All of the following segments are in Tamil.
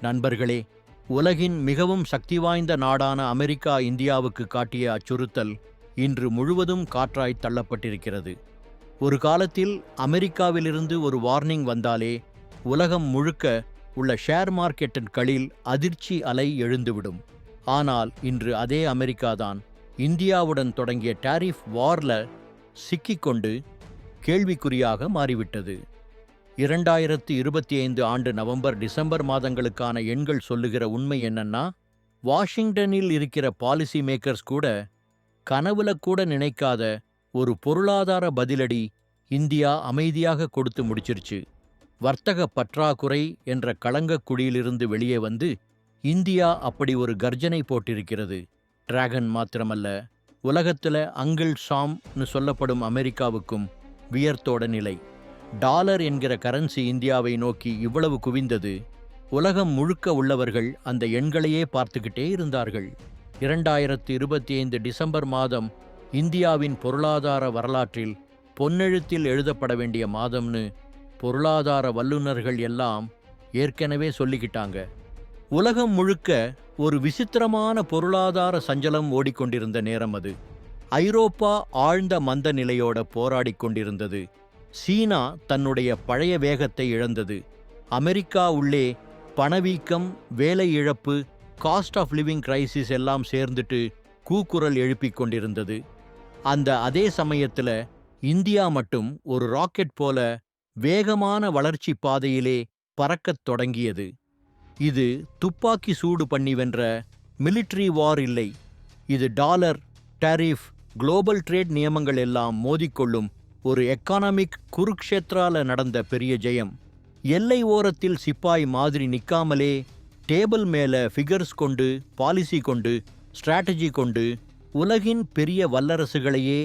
நண்பர்களே, உலகின் மிகவும் சக்தி வாய்ந்த நாடான அமெரிக்கா இந்தியாவுக்கு காட்டிய அச்சுறுத்தல் இன்று முழுவதும் காற்றாய் தள்ளப்பட்டிருக்கிறது. ஒரு காலத்தில் அமெரிக்காவிலிருந்து ஒரு வார்னிங் வந்தாலே உலகம் முழுக்க உள்ள ஷேர் மார்க்கெட்டின்களில் அதிர்ச்சி அலை எழுந்துவிடும். ஆனால் இன்று அதே அமெரிக்காதான் இந்தியாவுடன் தொடங்கிய டாரிஃப் வார்ல சிக்கிக்கொண்டு கேள்விக்குறியாக மாறிவிட்டது. 2025 ஆண்டு நவம்பர் டிசம்பர் மாதங்களுக்கான எண்கள் சொல்லுகிற உண்மை என்னன்னா, வாஷிங்டனில் இருக்கிற பாலிசி மேக்கர்ஸ் கூட கனவுல கூட நினைக்காத ஒரு பொருளாதார பதிலடி இந்தியா அமைதியாக கொடுத்து முடிச்சிருச்சு. வர்த்தக பற்றாக்குறை என்ற களங்கக்குழியிலிருந்து வெளியே வந்து இந்தியா அப்படி ஒரு கர்ஜனை போட்டிருக்கிறது. டிராகன் மாத்திரமல்ல, உலகத்துல அங்கிள் ஷாம்னு சொல்லப்படும் அமெரிக்காவுக்கும் வியர்த்தோட நிலை. டாலர் என்கிற கரன்சி இந்தியாவை நோக்கி இவ்வளவு குவிந்தது. உலகம் முழுக்க உள்ளவர்கள் அந்த எண்களையே பார்த்துக்கிட்டே இருந்தார்கள். 2025 டிசம்பர் மாதம் இந்தியாவின் பொருளாதார வரலாற்றில் பொன்னெழுத்தில் எழுதப்பட வேண்டிய மாதம்னு பொருளாதார வல்லுநர்கள் எல்லாம் ஏற்கனவே சொல்லிக்கிட்டாங்க. உலகம் முழுக்க ஒரு விசித்திரமான பொருளாதார சஞ்சலம் ஓடிக்கொண்டிருந்த நேரம் அது. ஐரோப்பா ஆழ்ந்த மந்த நிலையோட போராடிக் கொண்டிருந்தது. சீனா தன்னுடைய பழைய வேகத்தை இழந்தது. அமெரிக்கா உள்ளே பணவீக்கம், வேலை இழப்பு, காஸ்ட் ஆஃப் லிவிங் கிரைசிஸ் எல்லாம் சேர்ந்துட்டு கூக்குரல் எழுப்பிக் கொண்டிருந்தது. அதே சமயத்துல இந்தியா மட்டும் ஒரு ராக்கெட் போல வேகமான வளர்ச்சி பாதையிலே பறக்கத் தொடங்கியது. இது துப்பாக்கி சூடு பண்ணி வென்ற மிலிட்ரி வார் இல்லை. இது டாலர், டாரிஃப், குளோபல் ட்ரேட் நியமங்கள் எல்லாம் மோதிக்கொள்ளும் ஒரு எக்கானமிக் குருக்ஷேத்ரால நடந்த பெரிய ஜெயம். எல்லை ஓரத்தில் சிப்பாய் மாதிரி நிற்காமலே டேபிள் மேல ஃபிகர்ஸ் கொண்டு, பாலிசி கொண்டு, ஸ்ட்ராட்டஜி கொண்டு உலகின் பெரிய வல்லரசுகளையே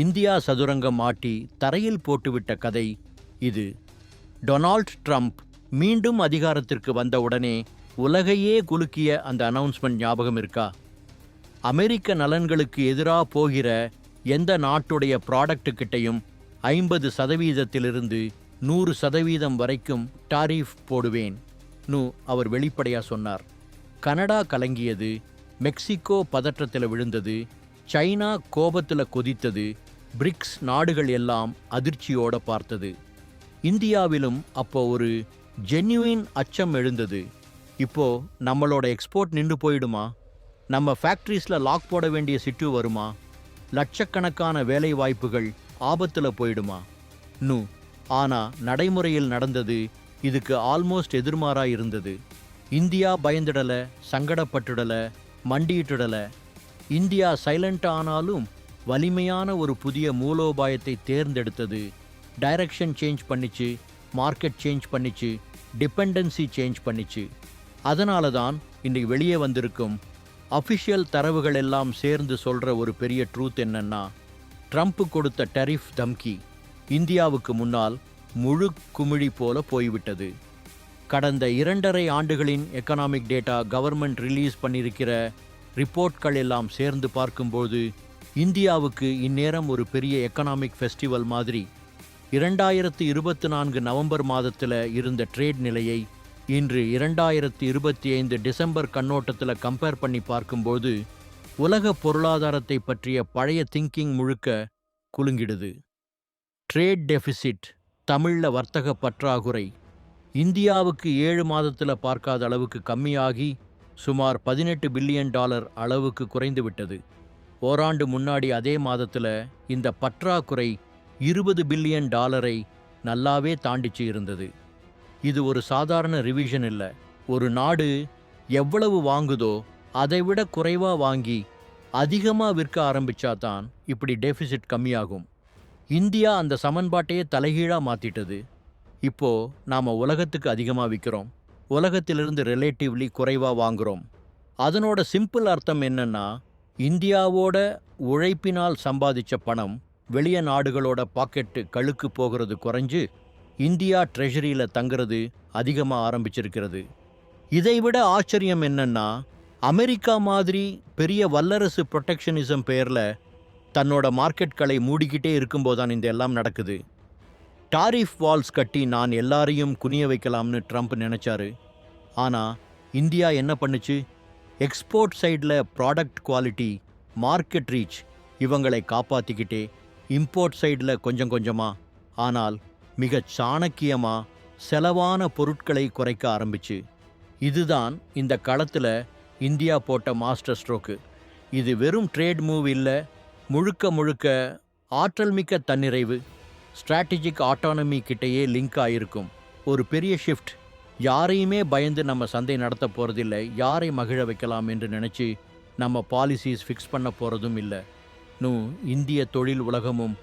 இந்தியா சதுரங்கம் ஆட்டி தரையில் போட்டுவிட்ட கதை இது. டொனால்ட் ட்ரம்ப் மீண்டும் அதிகாரத்திற்கு வந்த உடனே உலகையே குலுக்கிய அந்த அனௌன்ஸ்மெண்ட் ஞாபகம் இருக்கா? அமெரிக்க நலன்களுக்கு எதிராக போகிற எந்த நாட்டுடைய ப்ராடக்ட்டுக்கிட்டையும் 50% 100% வரைக்கும் டாரிஃப் போடுவேன் அவர் வெளிப்படையா சொன்னார். கனடா கலங்கியது, மெக்சிகோ பதற்றத்தில் விழுந்தது, சைனா கோபத்தில் கொதித்தது, பிரிக்ஸ் நாடுகள் எல்லாம் அதிர்ச்சியோட பார்த்தது. இந்தியாவிலும் அப்போ ஒரு ஜென்யூன் அச்சம் எழுந்தது. இப்போ நம்மளோட எக்ஸ்போர்ட் நின்று போயிடுமா? நம்ம ஃபேக்ட்ரிஸில் லாக் போட வேண்டிய சிட்டு வருமா? லட்சக்கணக்கான வேலை வாய்ப்புகள் ஆபத்தில் போயிடுமா? ஆனா நடைமுறையில் நடந்தது இதுக்கு ஆல்மோஸ்ட் எதிர்மாறா இருந்தது. இந்தியா பயந்துடல, சங்கடப்பட்டுடல, மண்டியிட்டுடல. இந்தியா சைலண்ட் ஆனாலும் வலிமையான ஒரு புதிய மூலோபாயத்தை தேர்ந்தெடுத்தது. டைரக்ஷன் சேஞ்ச் பண்ணிச்சு, மார்க்கெட் சேஞ்ச் பண்ணிச்சு, டிபெண்டன்சி சேஞ்ச் பண்ணிச்சு. அதனால தான் இன்னைக்கு வெளியே வந்திருக்கும் அஃபிஷியல் தரவுகள் எல்லாம் சேர்ந்து சொல்ற ஒரு பெரிய ட்ரூத் என்னன்னா, ட்ரம்ப் கொடுத்த டாரிஃப் தம்கி இந்தியாவுக்கு முன்னால் முழு குமிழி போல போய்விட்டது. கடந்த 2.5 ஆண்டுகளின் எக்கனாமிக் டேட்டா கவர்மெண்ட் ரிலீஸ் பண்ணியிருக்கிற ரிப்போர்ட்கள் எல்லாம் சேர்ந்து பார்க்கும்போது இந்தியாவுக்கு இந்நேரம் ஒரு பெரிய எக்கனாமிக் ஃபெஸ்டிவல் மாதிரி. 2024 நவம்பர் மாதத்தில் இருந்த ட்ரேட் நிலையை இன்று 2025 டிசம்பர் கண்ணோட்டத்தில் கம்பேர் பண்ணி பார்க்கும்போது உலக பொருளாதாரத்தை பற்றிய பழைய திங்கிங் முழுக்க குலுங்கிடுது. ட்ரேட் டெஃபிசிட், தமிழ்ல வர்த்தக பற்றாக்குறை, இந்தியாவுக்கு 7 மாதத்தில் பார்க்காத அளவுக்கு கம்மியாகி சுமார் $18 பில்லியன் அளவுக்கு குறைந்து விட்டது. ஓராண்டு முன்னாடி அதே மாதத்தில் இந்த பற்றாக்குறை $20 பில்லியன் நல்லாவே தாண்டிச்சு இருந்தது. இது ஒரு சாதாரண ரிவிஷன் இல்லை. ஒரு நாடு எவ்வளவு வாங்குதோ அதைவிட குறைவா வாங்கி அதிகமாக விற்க ஆரம்பிச்சாதான் இப்படி டெஃபிசிட் கம்மியாகும். இந்தியா அந்த சமன்பாட்டையே தலைகீழாக மாற்றிட்டது. இப்போ நாம் உலகத்துக்கு அதிகமாக விற்கிறோம், உலகத்திலிருந்து ரிலேட்டிவ்லி குறைவாக வாங்குகிறோம். அதனோட சிம்பிள் அர்த்தம் என்னன்னா, இந்தியாவோட உழைப்பினால் சம்பாதிச்ச பணம் வெளிய நாடுகளோட பாக்கெட்டு கழுக்கு போகிறது குறைஞ்சு இந்தியா ட்ரெஷரியில் தங்குறது அதிகமாக ஆரம்பிச்சிருக்கிறது. இதைவிட ஆச்சரியம் என்னன்னா, அமெரிக்கா மாதிரி பெரிய வல்லரசு ப்ரொடெக்ஷனிசம் பேரில் தன்னோட மார்க்கெட்களை மூடிக்கிட்டே இருக்கும்போதுதான் இந்த எல்லாம் நடக்குது. டாரிஃப் வால்ஸ் கட்டி நான் எல்லாரையும் குனிய வைக்கலாம்னு ட்ரம்ப் நினைச்சாரு. ஆனால் இந்தியா என்ன பண்ணுச்சு? எக்ஸ்போர்ட் சைடில் ப்ராடக்ட் குவாலிட்டி, மார்க்கெட் ரீச் இவங்களை காப்பாற்றிக்கிட்டே இம்போர்ட் சைடில் கொஞ்சம் கொஞ்சமா, ஆனால் மிகச் சாணக்கியமா செலவான பொருட்களை குறைக்க ஆரம்பிச்சு. இதுதான் இந்த களத்தில் இந்தியா போட்ட மாஸ்டர் ஸ்ட்ரோக்கு. இது வெறும் ட்ரேட் மூவ் இல்லை, முழுக்க முழுக்க ஆற்றல் மிக்க தன்னிறைவு, ஸ்ட்ராட்டஜிக் ஆட்டானமி கிட்டேயே லிங்க் ஆயிருக்கும் ஒரு பெரிய ஷிஃப்ட். யாரையுமே பயந்து நம்ம சந்தை நடத்த போகிறதில்லை, யாரை மகிழ வைக்கலாம் என்று நினச்சி நம்ம பாலிசிஸ் ஃபிக்ஸ் பண்ண போகிறதும் இல்லை. இந்திய தொழில் உலகமும்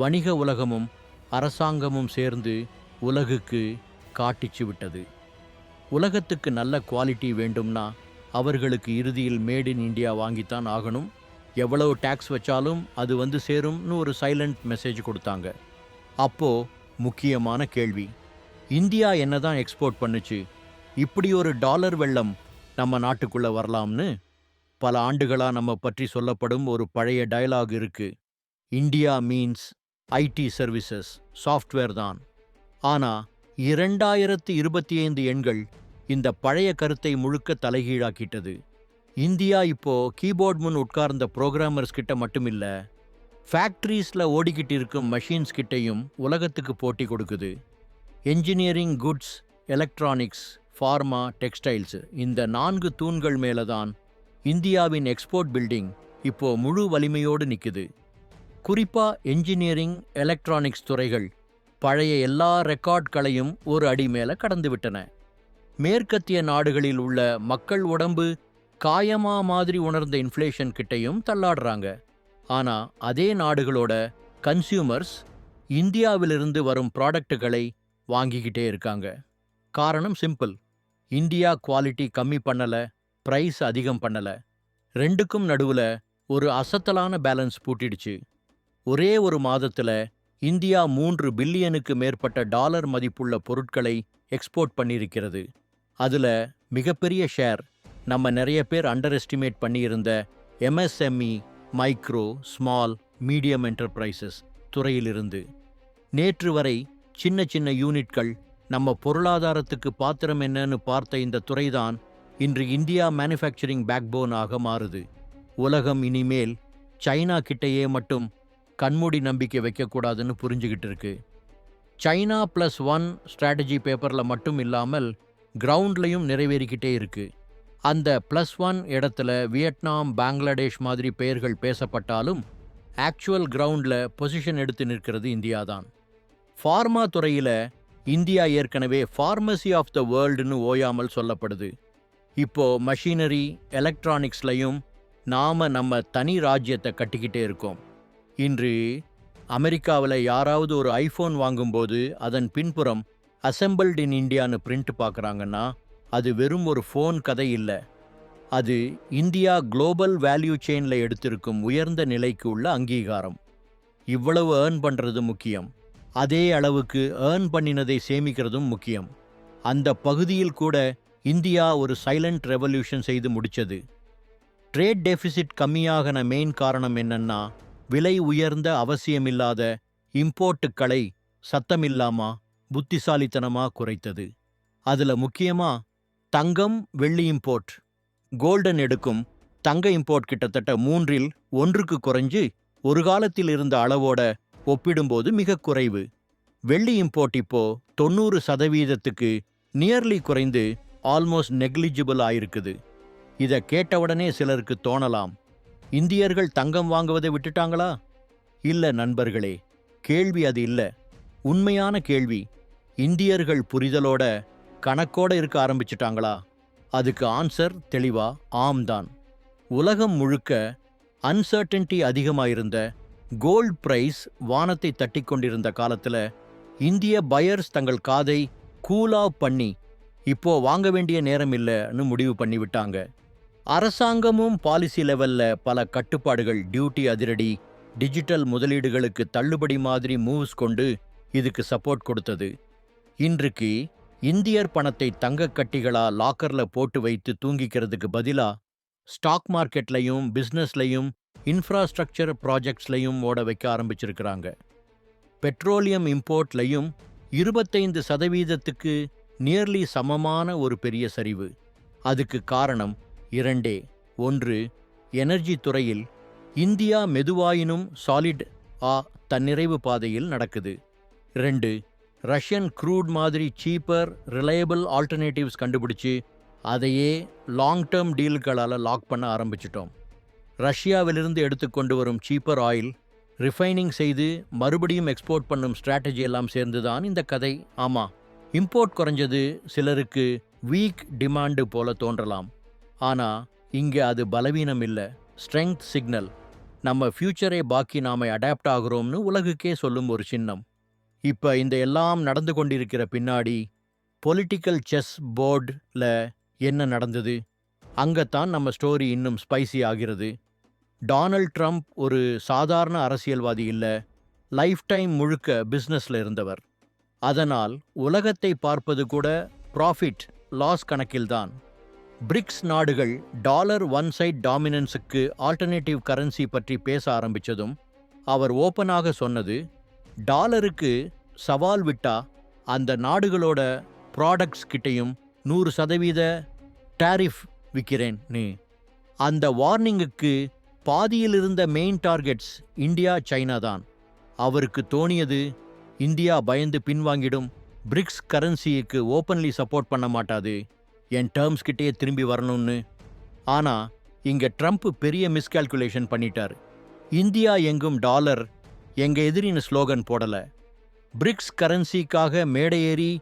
வணிக உலகமும் அரசாங்கமும் சேர்ந்து உலகுக்கு காட்டிச்சு விட்டது. உலகத்துக்கு நல்ல குவாலிட்டி வேண்டும்னா அவர்களுக்கு இறுதியில் மேட் இன் இந்தியா வாங்கித்தான் ஆகணும். எவ்வளவு டேக்ஸ் வச்சாலும் அது வந்து சேரும்னு ஒரு சைலண்ட் மெசேஜ் கொடுத்தாங்க. அப்போ முக்கியமான கேள்வி, இந்தியா என்னதான் எக்ஸ்போர்ட் பண்ணுச்சு? இப்படி ஒரு டாலர் வெள்ளம் நம்ம நாட்டுக்குள்ள வரலாம்னு பல ஆண்டுகளா நம்ம பற்றி சொல்லப்படும் ஒரு பழைய டயலாக் இருக்கு. India means ID services, software தான். ஆனா 2025 எண்கள் இந்த பழைய கருத்தை முழுக்க தலைகீழாக்கிட்டது. இந்தியா இப்போ கீபோர்ட் முன் உட்கார்ந்த புரோகிராமர்ஸ் கிட்ட மட்டுமில்ல, ஃபேக்ட்ரிஸ்ல ஓடிக்கிட்டு இருக்கும் மெஷின்ஸ் கிட்டையும் உலகத்துக்கு போட்டி கொடுக்குது. Engineering, goods, electronics, pharma, textiles இந்த 4 தூண்கள் மேலே தான் இந்தியாவின் எக்ஸ்போர்ட் பில்டிங் இப்போ முழு வலிமையோடு நிற்குது. குறிப்பா என்ஜினியரிங், எலக்ட்ரானிக்ஸ் துறைகள் பழைய எல்லா ரெக்கார்ட்களையும் ஒரு அடி மேல கடந்து விட்டன. மேற்கத்திய நாடுகளில் உள்ள மக்கள் உடம்பு காயமா மாதிரி உணர்ந்த இன்ஃப்ளேஷன் கிட்டையும் தள்ளாடுறாங்க. ஆனா அதே நாடுகளோட கன்சியூமர்ஸ் இந்தியாவிலிருந்து வரும் ப்ராடக்டுகளை வாங்கிக்கிட்டே இருக்காங்க. காரணம் சிம்பிள், இந்தியா குவாலிட்டி கம்மி பண்ணல, பிரைஸ் அதிகம் பண்ணல. ரெண்டுக்கும் நடுவுல ஒரு அசத்தலான பேலன்ஸ் பூட்டிடுச்சு. ஒரே ஒரு மாதத்துல இந்தியா 3 பில்லியனுக்கு மேற்பட்ட டாலர் மதிப்புள்ள பொருட்களை எக்ஸ்போர்ட் பண்ணியிருக்கிறது. அதுல மிகப்பெரிய ஷேர் நம்ம நிறைய பேர் அண்டர் எஸ்டிமேட் பண்ணியிருந்த MSME, micro, small, medium enterprises துறையிலிருந்து. நேற்று வரை சின்ன சின்ன யூனிட்கள் நம்ம பொருளாதாரத்துக்கு பாத்திரம் என்னன்னு பார்த்த இந்த துறைதான் இன்று இந்தியா மேனுஃபேக்சரிங் பேக்போன் ஆக மாறுது. உலகம் இனிமேல் சைனா கிட்டேயே மட்டும் கண்மூடி நம்பிக்கை வைக்கக்கூடாதுன்னு புரிஞ்சுக்கிட்டு இருக்கு. சைனா +1 ஸ்ட்ராட்டஜி பேப்பரில் மட்டும் இல்லாமல் கிரவுண்ட்லையும் நிறைவேறிக்கிட்டே இருக்கு. அந்த +1 இடத்துல வியட்நாம், பங்களாதேஷ் மாதிரி பெயர்கள் பேசப்பட்டாலும் ஆக்சுவல் கிரவுண்டில் பொசிஷன் எடுத்து நிற்கிறது இந்தியா தான். ஃபார்மா துறையில் இந்தியா ஏற்கனவே ஃபார்மசி ஆஃப் த வேர்ல்டுன்னு ஓயாமல் சொல்லப்படுது. இப்போ மஷினரி, எலக்ட்ரானிக்ஸ்லையும் நாம நம்ம தனி ராஜ்யத்தை கட்டிக்கிட்டே இருக்கோம். இன்று அமெரிக்காவில் யாராவது ஒரு ஐஃபோன் வாங்கும்போது அதன் பின்புறம் அசெம்பிள்ட் இன் இந்தியான்னு பிரிண்ட் பார்க்குறாங்கன்னா அது வெறும் ஒரு ஃபோன் கதை இல்லை, அது இந்தியா குளோபல் வேல்யூ செயினில் எடுத்திருக்கும் உயர்ந்த நிலைக்கு உள்ள அங்கீகாரம். இவ்வளவு ஏர்ன் பண்ணுறது முக்கியம், அதே அளவுக்கு ஏர்ன் பண்ணினதை சேமிக்கிறதும் முக்கியம். அந்த பகுதியில் கூட இந்தியா ஒரு சைலண்ட் ரெவல்யூஷன் செய்து முடிச்சது. ட்ரேட் டெபிசிட் கம்மியாகன மெயின் காரணம் என்னன்னா, விலை உயர்ந்த அவசியமில்லாத இம்போர்ட்டுக்களை சத்தமில்லாமா புத்திசாலித்தனமா குறைத்தது. அதுல முக்கியமா தங்கம், வெள்ளி இம்போர்ட். கோல்டன் எடுக்கும் தங்க இம்போர்ட் கிட்டத்தட்ட 3ல் 1க்கு குறைஞ்சு ஒரு காலத்தில் இருந்த அளவோட ஒப்பிடும்போது மிக குறைவு. வெள்ளி இம்போர்ட் இப்போ 90%க்கு நியர்லி குறைந்து ஆல்மோஸ்ட் நெக்லிஜிபிள் ஆயிருக்குது. இதை கேட்டவுடனே சிலருக்கு தோணலாம், இந்தியர்கள் தங்கம் வாங்குவதை விட்டுட்டாங்களா? இல்ல நண்பர்களே, கேள்வி அது இல்ல. உண்மையான கேள்வி, இந்தியர்கள் புரிதலோட கணக்கோட இருக்க ஆரம்பிச்சிட்டாங்களா? அதுக்கு ஆன்சர் தெளிவா ஆம் தான். உலகம் முழுக்க அன்சர்டன்டி அதிகமாயிருந்த, கோல்ட் பிரைஸ் வானத்தை தட்டி கொண்டிருந்த காலத்துல இந்திய பயர்ஸ் தங்கள் காதை கூலாவ் பண்ணி இப்போ வாங்க வேண்டிய நேரம் இல்லைன்னு முடிவு பண்ணி விட்டாங்க. அரசாங்கமும் பாலிசி லெவல்ல பல கட்டுப்பாடுகள், டியூட்டி அதிரடி, டிஜிட்டல் முதலீடுகளுக்கு தள்ளுபடி மாதிரி மூவ்ஸ் கொண்டு இதுக்கு சப்போர்ட் கொடுத்தது. இன்றைக்கு இந்தியர் பணத்தை தங்கக் கட்டிகளா லாக்கர்ல போட்டு வைத்து தூங்கிக்கிறதுக்கு பதிலா ஸ்டாக் மார்க்கெட்லையும் பிஸ்னஸ்லையும் இன்ஃப்ராஸ்ட்ரக்சர் ப்ராஜெக்ட்ஸ்லையும் ஓட வைக்க ஆரம்பிச்சிருக்கிறாங்க. பெட்ரோலியம் இம்போர்ட்லையும் 25%க்கு நியர்லி சமமான ஒரு பெரிய சரிவு. அதுக்கு காரணம் இரண்டே. ஒன்று, எனர்ஜி துறையில் இந்தியா மெதுவாயினும் சாலிட் தன்னிறைவு பாதையில் நடக்குது. 2, ரஷ்யன் க்ரூட் மாதிரி சீப்பர் ரிலையபிள் ஆல்டர்னேட்டிவ்ஸ் கண்டுபிடிச்சு அதையே லாங் டேர்ம் டீல்களால் லாக் பண்ண ஆரம்பிச்சிட்டோம். ரஷ்யாவிலிருந்து எடுத்துக்கொண்டு வரும் சீப்பர் ஆயில் ரிஃபைனிங் செய்து மறுபடியும் எக்ஸ்போர்ட் பண்ணும் ஸ்ட்ராட்டஜி எல்லாம் சேர்ந்துதான் இந்த கதை. ஆமா, இம்போர்ட் குறைஞ்சது சிலருக்கு வீக் டிமாண்டு போல தோன்றலாம். ஆனா இங்கே அது பலவீனம் இல்லை, ஸ்ட்ரெங்த் சிக்னல். நம்ம ஃபியூச்சரை பாக்கி நாம அடாப்ட் ஆகுறோம்னு உலகுக்கே சொல்லும் ஒரு சின்னம். இப்ப இந்த எல்லாம் நடந்து கொண்டிருக்கிற பின்னாடி பொலிட்டிக்கல் செஸ் போர்டில் என்ன நடந்தது, அங்கத்தான் நம்ம ஸ்டோரி இன்னும் ஸ்பைசி ஆகிறது. டொனால்ட் ட்ரம்ப் ஒரு சாதாரண அரசியல்வாதி இல்ல, லைஃப் டைம் முழுக்க பிஸ்னஸ்ல இருந்தவர். அதனால் உலகத்தை பார்ப்பது கூட ப்ராஃபிட் லாஸ் கணக்கில்தான். பிரிக்ஸ் நாடுகள் டாலர் ஒன் சைட் டாமினன்ஸுக்கு ஆல்டர்னேட்டிவ் கரன்சி பற்றி பேச ஆரம்பிச்சதும் அவர் ஓப்பனாக சொன்னது, டாலருக்கு சவால் விட்டா அந்த நாடுகளோட ப்ராடக்ட்ஸ் கிட்டையும் 100% டாரிஃப் விற்கிறேன்னு. அந்த வார்னிங்குக்கு பாதியில் இருந்த மெயின் டார்கெட்ஸ் இந்தியா, சைனா தான். அவருக்கு தோணியது, இந்தியா பயந்து பின்வாங்கிடும், பிரிக்ஸ் கரன்சிக்கு ஓப்பன்லி சப்போர்ட் பண்ண மாட்டாது, என் டேர்ம்ஸ் கிட்டே திரும்பி வரணும்னு. ஆனா இங்க ட்ரம்ப் பெரிய மிஸ்கால்குலேஷன் பண்ணிட்டார். இந்தியா எங்கும் டாலர் எங்க எதிரின்னு ஸ்லோகன் போடல. பிரிக்ஸ் கரன்சிக்காக மேடையேறி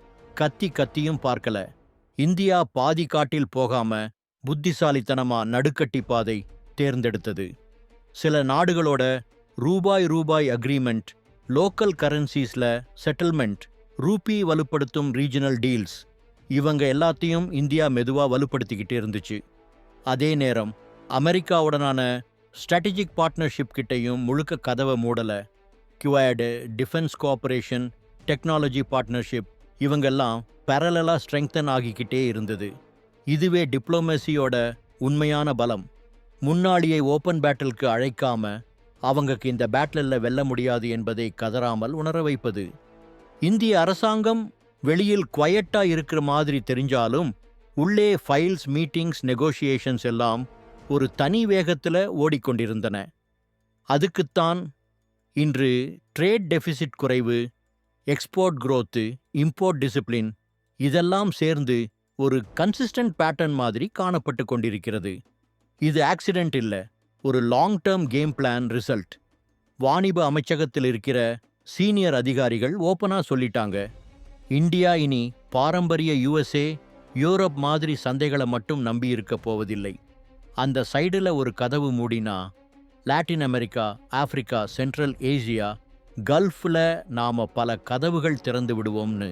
கத்தியும் பார்க்கல. இந்தியா பாதி காட்டில் போகாம புத்திசாலித்தனமா நடுக்கட்டி பாதை தேர்ந்தெடுத்தது. சில நாடுகளோட ரூபாய் அக்ரிமெண்ட், லோக்கல் கரன்சிஸ்ல செட்டில்மெண்ட், ரூபி வலுப்படுத்தும் ரீஜனல் டீல்ஸ், இவங்க எல்லாத்தையும் இந்தியா மெதுவா வலுப்படுத்திக்கிட்டு இருந்துச்சு. அதே நேரம் அமெரிக்காவுடனான ஸ்ட்ராட்டஜிக் பார்ட்னர்ஷிப் கிட்டையும் முழுக்க கதவை மூடல. Quad, defence cooperation, technology partnership, இவங்கெல்லாம் பேரலலா ஸ்ட்ரெங்தன் ஆகிக்கிட்டே இருந்தது. இதுவே டிப்ளோமேசியோட உண்மையான பலம். முன்னாளியை ஓப்பன் பேட்டிலுக்கு அழைக்காம அவங்களுக்கு இந்த பேட்டிலில் வெல்ல முடியாது என்பதை கதறாமல் உணர வைப்பது. இந்திய அரசாங்கம் வெளியில் குவையட்டா இருக்கிற மாதிரி தெரிஞ்சாலும் உள்ளே ஃபைல்ஸ், மீட்டிங்ஸ், நெகோஷியேஷன்ஸ் எல்லாம் ஒரு தனி வேகத்துல ஓடிக்கொண்டிருந்தன. அதுக்குத்தான் இன்று ட்ரேட் டெபிசிட் குறைவு, எக்ஸ்போர்ட் growth, இம்போர்ட் டிசிப்ளின் இதெல்லாம் சேர்ந்து ஒரு கன்சிஸ்டன்ட் பேட்டர்ன் மாதிரி காணப்பட்டு கொண்டிருக்கிறது. இது ஆக்சிடென்ட் இல்ல, ஒரு long term game plan result. வாணிப அமைச்சகத்தில் இருக்கிற சீனியர் அதிகாரிகள் ஓப்பனா சொல்லிட்டாங்க, இந்தியா இனி பாரம்பரிய USA, யூரோப் மாதிரி சந்தைகளை மட்டும் நம்பி இருக்க போவதில்லை. அந்த சைடில் ஒரு கதவு மூடினா Latin America, Africa, Central Asia, கல்ஃபில் நாம பல கதவுகள் திறந்து விடுவோம்னு.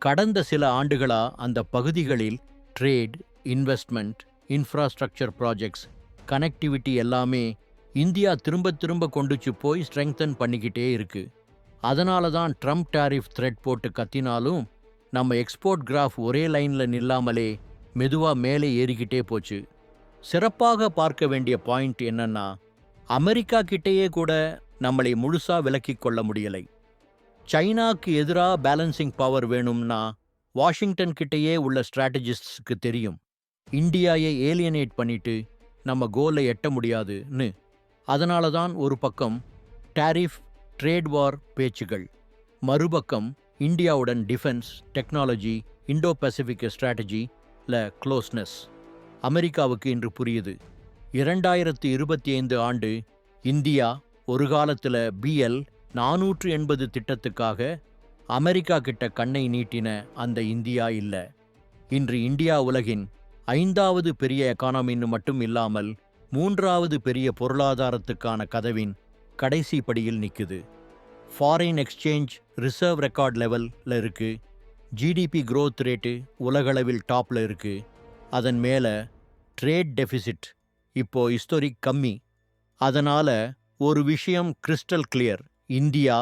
கடந்த சில ஆண்டுகளா அந்த பகுதிகளில் trade, investment, infrastructure projects, connectivity எல்லாமே இந்தியா திரும்ப கொண்டுச்சு போய் ஸ்ட்ரெங்தன் பண்ணிக்கிட்டே இருக்கு. அதனால தான் ட்ரம்ப் டாரிஃப் த்ரெட் போட்டு கத்தினாலும் நம்ம எக்ஸ்போர்ட் கிராஃப் ஒரே லைன்ல நில்லாமலே மெதுவா மேலே ஏறிக்கிட்டே போச்சு. சிறப்பாக பார்க்க வேண்டிய பாயிண்ட் என்னன்னா, அமெரிக்கா கிட்டேயே கூட நம்மளை முழுசா விலக்கிக் கொள்ள முடியலை. சைனாக்கு எதிராக பேலன்சிங் பவர் வேணும்னா வாஷிங்டன் கிட்டேயே உள்ள ஸ்ட்ராட்டஜிஸ்ட்ஸ்க்கு தெரியும், இந்தியாயை ஏலியனேட் பண்ணிட்டு நம்ம கோலை எட்ட முடியாதுன்னு. அதனால தான் ஒரு பக்கம் டாரிஃப், ட்ரேட் வார் பேச்சுகள், மறுபக்கம் இந்தியாவுடன் டிஃபென்ஸ், டெக்னாலஜி, இண்டோ பசிபிக் ஸ்ட்ராட்டஜில க்ளோஸ்னஸ். அமெரிக்காவுக்கு இன்று புரியுது, 2025 ஆண்டு இந்தியா ஒரு காலத்தில் BL 480 திட்டத்துக்காக அமெரிக்கா கிட்ட கண்ணை நீட்டின அந்த இந்தியா இல்ல. இன்று இந்தியா உலகின் 5வது பெரிய எக்கானமின்னு மட்டும் இல்லாமல் 3வது பெரிய பொருளாதாரத்துக்கான கதவின் கடைசி படியில் நிக்குது. ஃபாரின் எக்ஸ்சேஞ்ச் ரிசர்வ் ரெக்கார்ட் லெவல்ல இருக்கு. ஜிடிபி growth ரேட்டு உலகளவில் டாப்ல இருக்கு. அதன் மேல ட்ரேட் டெபிசிட் இப்போ ஹிஸ்டோரிக் கம்மி. அதனால ஒரு விஷயம் கிறிஸ்டல் கிளியர், இந்தியா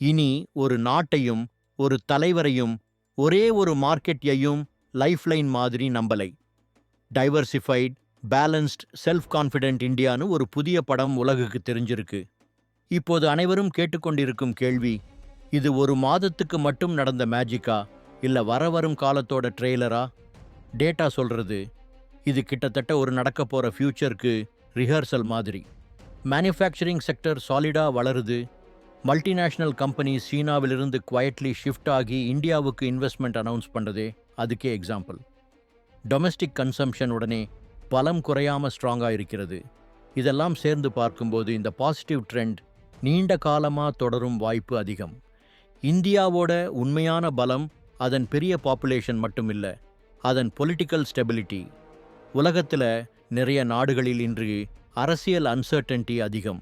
இனி ஒரு நாட்டையும் ஒரு தலைவரையும் ஒரே ஒரு மார்க்கெட்டையும் லைஃப்லைன் மாதிரி நம்பலை. டைவர்சிஃபைட், பேலன்ஸ்ட், செல்ஃப் கான்ஃபிடென்ட் இந்தியான்னு ஒரு புதிய படம் உலகுக்கு தெரிஞ்சிருக்கு. இப்போது அனைவரும் கேட்டுக்கொண்டிருக்கும் கேள்வி, இது ஒரு மாதத்துக்கு மட்டும் நடந்த மேஜிக்கா இல்ல வரும் காலத்தோட ட்ரெய்லரா? டேட்டா சொல்றது இது கிட்டத்தட்ட ஒரு நடக்க போற ஃபியூச்சருக்கு ரிஹர்சல் மாதிரி. மேனுஃபேக்சரிங் செக்டர் சாலிடா வளருது. மல்டிநேஷனல் கம்பெனிஸ் சீனாவிலிருந்து குவைட்லி ஷிஃப்ட் ஆகி இந்தியாவுக்கு இன்வெஸ்ட்மெண்ட் அனௌன்ஸ் பண்ணுறதே அதுக்கே எக்ஸாம்பிள். டொமெஸ்டிக் கன்சம்ஷன் உடனே பலம் குறையாமல் ஸ்ட்ராங்காக இருக்கிறது. இதெல்லாம் சேர்ந்து பார்க்கும்போது இந்த பாசிட்டிவ் ட்ரெண்ட் நீண்ட காலமாக தொடரும் வாய்ப்பு அதிகம். இந்தியாவோட உண்மையான பலம் அதன் பெரிய பாப்புலேஷன் மட்டும் இல்லை, அதன் பொலிட்டிக்கல் ஸ்டெபிலிட்டி. உலகத்தில் நிறைய நாடுகளில் இன்று அரசியல் அன்சர்டன்டி அதிகம்.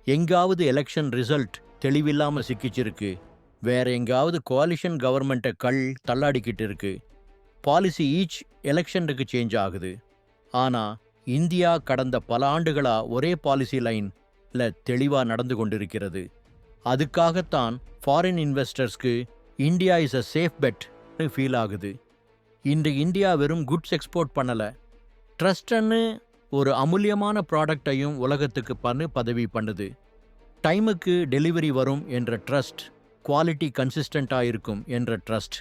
எங்காவது எலெக்ஷன் ரிசல்ட் தெளிவில்லாமல் சிக்கிச்சிருக்கு, வேற எங்காவது கோலிஷன் கவர்மெண்ட்டை தள்ளாடிக்கிட்டு இருக்கு. பாலிசி ஈச் எலெக்ஷனுக்கு சேஞ்ச் ஆகுது. ஆனால் இந்தியா கடந்த பல ஆண்டுகளா ஒரே பாலிசி லைன்ல தெளிவாக நடந்து கொண்டிருக்கிறது. அதுக்காகத்தான் ஃபாரின் இன்வெஸ்டர்ஸ்க்கு இந்தியா இஸ் அ சேஃப் பெட்னு ஃபீல் ஆகுது. இன்று இந்தியா வெறும் குட்ஸ் எக்ஸ்போர்ட் பண்ணலை, ட்ரஸ்ட்ன்னு ஒரு அமூல்யமான ப்ராடக்டையும் உலகத்துக்கு பதவி பண்ணுது. டைமுக்கு டெலிவரி வரும் என்ற ட்ரஸ்ட், குவாலிட்டி கன்சிஸ்டண்ட்டாக இருக்கும் என்ற ட்ரஸ்ட்,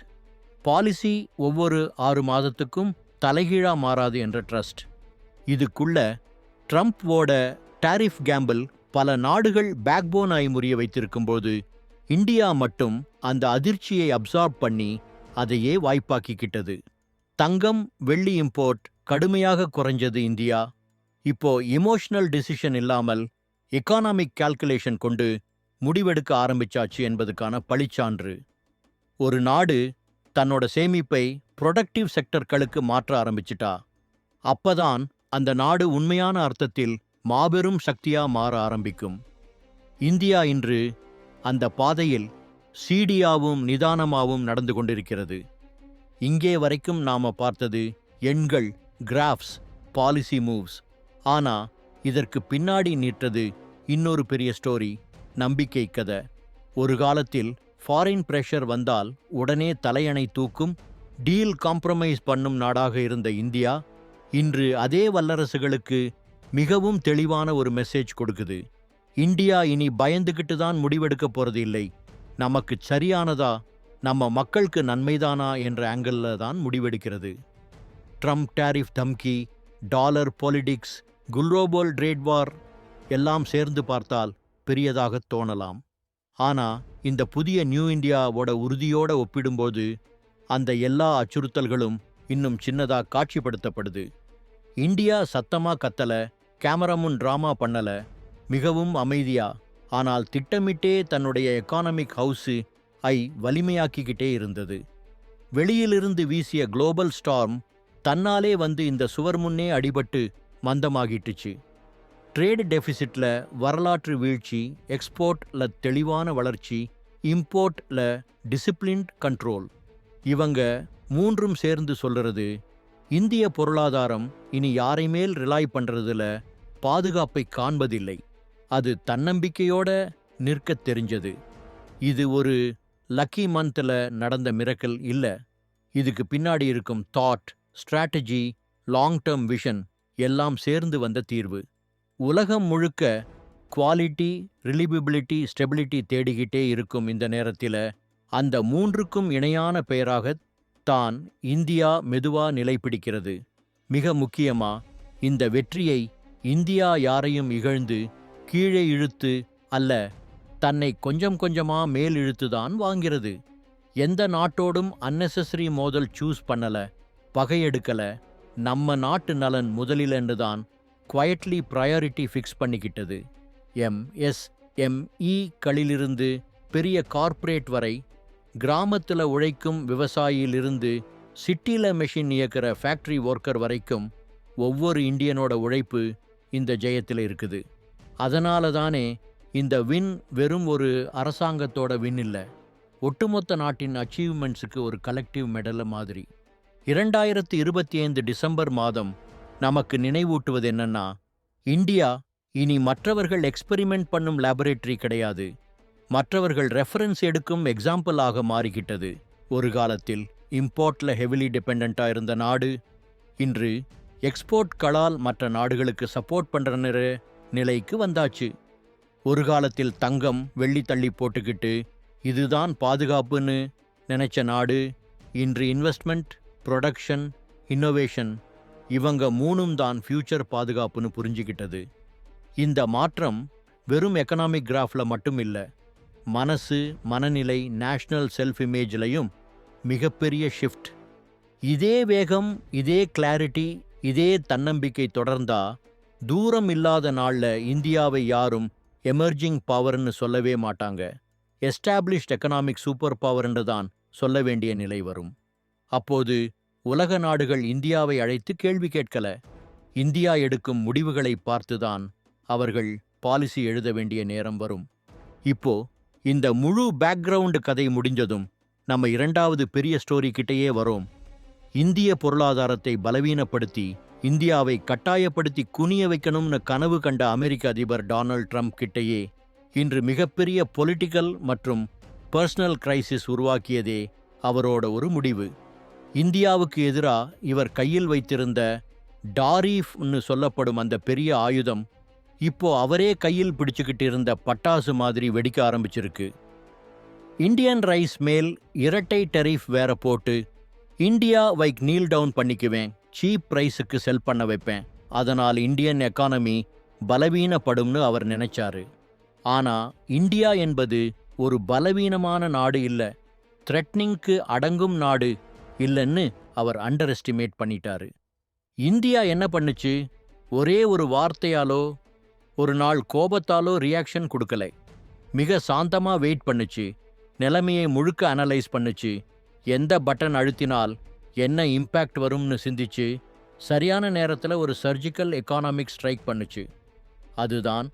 பாலிசி ஒவ்வொரு 6 மாதத்துக்கும் தலைகீழாக மாறாது என்ற ட்ரஸ்ட். இதுக்குள்ள ட்ரம்ப்வோட டாரிஃப் கேம்பிள் பல நாடுகள் பேக்போன் ஆகி முறிய வைத்திருக்கும்போது இந்தியா மட்டும் அந்த அதிர்ச்சியை அப்சார்ப் பண்ணி அதையே வாய்ப்பாக்கிக்கிட்டது. தங்கம் வெள்ளி இம்போர்ட் கடுமையாக குறைஞ்சது இந்தியா. இப்போ எமோஷனல் டிசிஷன் இல்லாமல் எக்கானாமிக் கால்குலேஷன் கொண்டு முடிவெடுக்க ஆரம்பிச்சாச்சு என்பதுக்கான பழிச்சான்று. ஒரு நாடு தன்னோட சேமிப்பை ப்ரொடக்டிவ் செக்டர்களுக்கு மாற்ற ஆரம்பிச்சிட்டா அப்பதான் அந்த நாடு உண்மையான அர்த்தத்தில் மாபெரும் சக்தியா மாற ஆரம்பிக்கும். இந்தியா இன்று அந்த பாதையில் சீடியாவும் நிதானமாவும் நடந்து கொண்டிருக்கிறது. இங்கே வரைக்கும் நாம பார்த்தது எண்கள், கிராஃப்ஸ், பாலிசி மூவ்ஸ். ஆனா இதற்கு பின்னாடி நிற்றது இன்னொரு பெரிய ஸ்டோரி, நம்பிக்கை கதை. ஒரு காலத்தில் ஃபாரின் பிரஷர் வந்தால் உடனே தலையணை தூக்கும், டீல் காம்ப்ரமைஸ் பண்ணும் நாடாக இருந்த இந்தியா இன்று அதே வல்லரசுகளுக்கு மிகவும் தெளிவான ஒரு மெசேஜ் கொடுக்குது. இந்தியா இனி பயந்துகிட்டு தான் முடிவெடுக்க போறது இல்லை, நமக்கு சரியானதா, நம்ம மக்களுக்கு நன்மைதானா என்ற ஆங்கிளில் தான் முடிவெடுக்கிறது. ட்ரம்ப் டாரிஃப் தம்கி, dollar politics, global trade war எல்லாம் சேர்ந்து பார்த்தால் பெரியதாக தோணலாம். ஆனா இந்த புதிய நியூ இந்தியாவோட உறுதியோட ஒப்பிடும்போது அந்த எல்லா அச்சுறுத்தல்களும் இன்னும் சின்னதா காட்சிப்படுத்தப்படுது. இந்தியா சத்தமா கத்தல, கேமரா முன் டிராமா பண்ணல, மிகவும் அமைதியா, ஆனால் திட்டமிட்டே தன்னுடைய எக்கானமிக் ஹவுஸு வலிமையாக்கிக்கிட்டே இருந்தது. வெளியிலிருந்து வீசிய குளோபல் ஸ்டார்ம் தன்னாலே வந்து இந்த சுவர் முன்னே அடிபட்டு மந்தமாகிட்டுச்சு. ட்ரேட் டெபிசிட்ல வரலாற்று வீழ்ச்சி, எக்ஸ்போர்ட்ல தெளிவான வளர்ச்சி, இம்போர்ட்ல டிசிப்ளின்ட் கண்ட்ரோல். இவங்க மூன்றும் சேர்ந்து சொல்றது இந்திய பொருளாதாரம் இனி யாரை மேல் ரிலாய் பண்றதுல பாதுகாப்பை காண்பதில்லை, அது தன்னம்பிக்கையோட நிற்கத் தெரிஞ்சது. இது ஒரு லக்கி மந்த்ல நடந்த மிரக்கல் இல்ல, இதுக்கு பின்னாடி இருக்கும் thought, strategy, long term vision எல்லாம் சேர்ந்து வந்த தீர்வு. உலகம் முழுக்க குவாலிட்டி, ரிலியபிலிட்டி, ஸ்டெபிலிட்டி தேடிக்கிட்டே இருக்கும் இந்த நேரத்தில் அந்த மூன்றுக்கும் இணையான பெயராகத் தான் இந்தியா மெதுவா நிலை பிடிக்கிறது. மிக முக்கியமா இந்த வெற்றியை இந்தியா யாரையும் இகழ்ந்து கீழே இழுத்து அல்ல, தன்னை கொஞ்சம் கொஞ்சமா மேல் இழுத்துதான் வாங்கிறது. எந்த நாட்டோடும் அன்னெசரி மோதல் சூஸ் பண்ணல, பகையெடுக்கல, நம்ம நாட்டு நலன் முதலில் தான் குவைட்லி ப்ரையாரிட்டி ஃபிக்ஸ் பண்ணிக்கிட்டது. எம்எஸ்எம்இ-களிலிருந்து பெரிய கார்ப்பரேட் வரை, கிராமத்தில் உழைக்கும் விவசாயியிலிருந்து சிட்டியில் மெஷின் இயக்கிற ஃபேக்ட்ரி ஒர்க்கர் வரைக்கும் ஒவ்வொரு இந்தியனோட உழைப்பு இந்த ஜெயத்தில் இருக்குது. அதனால தானே இந்த வின் வெறும் ஒரு அரசாங்கத்தோட வின் இல்லை, ஒட்டுமொத்த நாட்டின் அச்சீவ்மெண்ட்ஸுக்கு ஒரு கலெக்டிவ் மெடல் மாதிரி. 2025 டிசம்பர் மாதம் நமக்கு நினைவூட்டுவது என்னன்னா, இந்தியா இனி மற்றவர்கள் எக்ஸ்பெரிமெண்ட் பண்ணும் லேபரேட்டரி கிடையாது, மற்றவர்கள் ரெஃபரன்ஸ் எடுக்கும் எக்ஸாம்பிளாக மாறிக்கிட்டது. ஒரு காலத்தில் இம்போர்ட்ல ஹெவிலி டிபெண்டண்ட்டாக இருந்த நாடு இன்று எக்ஸ்போர்ட்களால் மற்ற நாடுகளுக்கு சப்போர்ட் பண்ணுற நிலைக்கு வந்தாச்சு. ஒரு காலத்தில் தங்கம் வெள்ளி தள்ளி போட்டுக்கிட்டு இதுதான் பாதுகாப்புன்னு நினைச்ச நாடு இன்று இன்வெஸ்ட்மெண்ட், ப்ரொடக்ஷன், இன்னோவேஷன் இவங்க மூணும் தான் ஃபியூச்சர் பாதுகாப்புன்னு புரிஞ்சுக்கிட்டது. இந்த மாற்றம் வெறும் எக்கனாமிக் கிராஃப்ல மட்டும் இல்ல, மனசு, மனநிலை, நேஷனல் செல்ஃப் இமேஜ்லையும் மிகப்பெரிய ஷிஃப்ட். இதே வேகம், இதே கிளாரிட்டி, இதே தன்னம்பிக்கை தொடர்ந்தா தூரம் இல்லாத நாள்ல இந்தியாவை யாரும் எமர்ஜிங் பவர்னு சொல்லவே மாட்டாங்க. எஸ்டாப்ளிஷ்ட் எக்கனாமிக் சூப்பர் பவர்ன்னு தான் சொல்ல வேண்டிய நிலை வரும். அப்போது உலக நாடுகள் இந்தியாவை அழைத்து கேள்வி கேட்கல, இந்தியா எடுக்கும் முடிவுகளை பார்த்துதான் அவர்கள் பாலிசி எழுத வேண்டிய நேரம் வரும். இப்போ இந்த முழு பேக்ரவுண்ட் கதை முடிஞ்சதும் நம்ம இரண்டாவது பெரிய ஸ்டோரி கிட்டேயே வரோம். இந்திய பொருளாதாரத்தை பலவீனப்படுத்தி இந்தியாவை கட்டாயப்படுத்தி குனிய வைக்கணும்னு கனவு கண்ட அமெரிக்க அதிபர் டொனால்ட் ட்ரம்ப் கிட்டேயே இன்று மிகப்பெரிய பொலிட்டிக்கல் மற்றும் பர்சனல் கிரைசிஸ் உருவாக்கியதே அவரோட ஒரு முடிவு. இந்தியாவுக்கு எதிரா இவர் கையில் வைத்திருந்த டாரீஃப்னு சொல்லப்படும் அந்த பெரிய ஆயுதம் இப்போ அவரே கையில் பிடிச்சுக்கிட்டு இருந்த பட்டாசு மாதிரி வெடிக்க ஆரம்பிச்சிருக்கு. இந்தியன் ரைஸ் மேல் இரட்டை டெரிஃப் வேற போட்டு இந்தியா வைக் நீல் டவுன் பண்ணிக்குவேன், சீப் பிரைஸுக்கு செல் பண்ண வைப்பேன், அதனால் இந்தியன் எக்கானமி பலவீனப்படும்னு அவர் நினைச்சாரு. ஆனா இந்தியா என்பது ஒரு பலவீனமான நாடு இல்ல, த்ரெட்னிங்க்கு அடங்கும் நாடு இல்லைன்னு அவர் அண்டர் எஸ்டிமேட் பண்ணிட்டாரு. இந்தியா என்ன பண்ணுச்சு? ஒரே ஒரு வார்த்தையாலோ ஒரு நாள் கோபத்தாலோ ரியாக்ஷன் கொடுக்கல. மிக சாந்தமா வெயிட் பண்ணுச்சு, நிலைமையை முழுக்க அனலைஸ் பண்ணுச்சு, எந்த பட்டன் அழுத்தினால் என்ன இம்பேக்ட் வரும்னு சிந்திச்சு சரியான நேரத்தில் ஒரு சர்ஜிக்கல் எக்கானாமிக் ஸ்ட்ரைக் பண்ணுச்சு. அதுதான்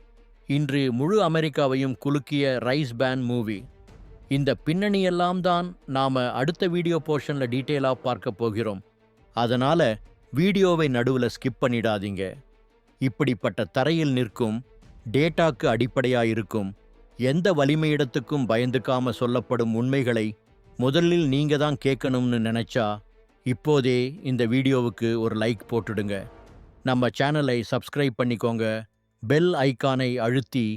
இன்று முழு அமெரிக்காவையும் குலுக்கிய ரைஸ் பேன் மூவி. இந்த பின்னணியெல்லாம் தான் நாம அடுத்த வீடியோ போர்ஷன்ல டீட்டெயிலாக பார்க்க போகிறோம். அதனால வீடியோவை நடுவில் ஸ்கிப் பண்ணிடாதீங்க. இப்படிப்பட்ட தரையில் நிற்கும், டேட்டாக்கு அடிப்படையாயிருக்கும், எந்த வலிமையிடத்துக்கும் பயந்துக்காம சொல்லப்படும் உண்மைகளை முதலில் நீங்க தான் கேட்கணும்னு நினைச்சா இப்போதே இந்த வீடியோவுக்கு ஒரு லைக் போட்டுடுங்க. நம்ம சேனலை சப்ஸ்கிரைப் பண்ணிக்கோங்க, பெல் ஐகானை அழுத்தி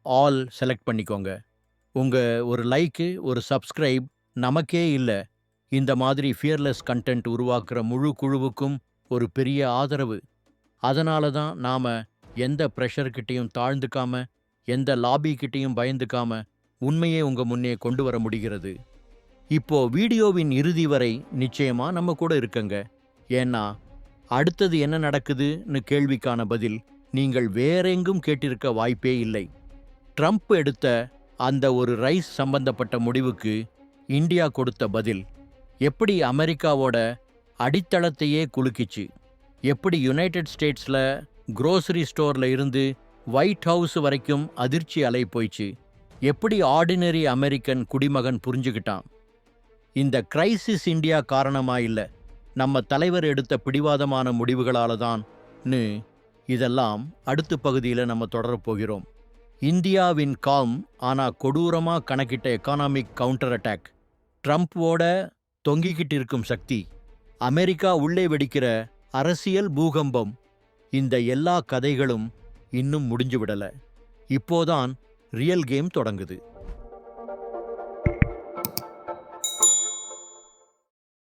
ஆல் செலக்ட் பண்ணிக்கோங்க. உங்க ஒரு லைக்கு, ஒரு சப்ஸ்கிரைப் நமக்கே இல்லை, இந்த மாதிரி ஃபியர்லெஸ் கண்டென்ட் உருவாக்குற முழு குழுவுக்கும் ஒரு பெரிய ஆதரவு. அதனால தான் நாம எந்த ப்ரெஷர்கிட்டையும் தாழ்ந்துக்காம, எந்த லாபிக்கிட்டையும் பயந்துக்காம உண்மையே உங்க முன்னே கொண்டு வர முடிகிறது. இப்போ வீடியோவின் இறுதி வரை நிச்சயமா நம்ம கூட இருக்கங்க. ஏன்னா அடுத்தது என்ன நடக்குதுன்னு கேள்விக்கான பதில் நீங்கள் வேறெங்கும் கேட்டிருக்க வாய்ப்பே இல்லை. ட்ரம்ப் எடுத்த அந்த ஒரு ரைஸ் சம்பந்தப்பட்ட முடிவுக்கு இந்தியா கொடுத்த பதில் எப்படி அமெரிக்காவோட அடித்தளத்தையே குலுக்கிச்சு, எப்படி யுனைடெட் ஸ்டேட்ஸில் குரோசரி ஸ்டோரில் இருந்து ஒயிட் ஹவுஸ் வரைக்கும் அதிர்ச்சி அலை போயிச்சு, எப்படி ஆர்டினரி அமெரிக்கன் குடிமகன் புரிஞ்சுக்கிட்டான். இந்த கிரைசிஸ் இந்தியா காரணமா இல்லை, நம்ம தலைவர் எடுத்த பிடிவாதமான முடிவுகளால தான்னு இதெல்லாம் அடுத்த பகுதியில் நம்ம தொடரப்போகிறோம். இந்தியாவின் காம் ஆனா கொடூரமா கணக்கிட்ட எக்கானாமிக் கவுண்டர் அட்டாக், ட்ரம்ப்போட தொங்கிக்கிட்டு இருக்கும் சக்தி, அமெரிக்கா உள்ளே வெடிக்கிற அரசியல் பூகம்பம், இந்த எல்லா கதைகளும் இன்னும் முடிஞ்சு விடல. இப்போதான் ரியல் கேம் தொடங்குது.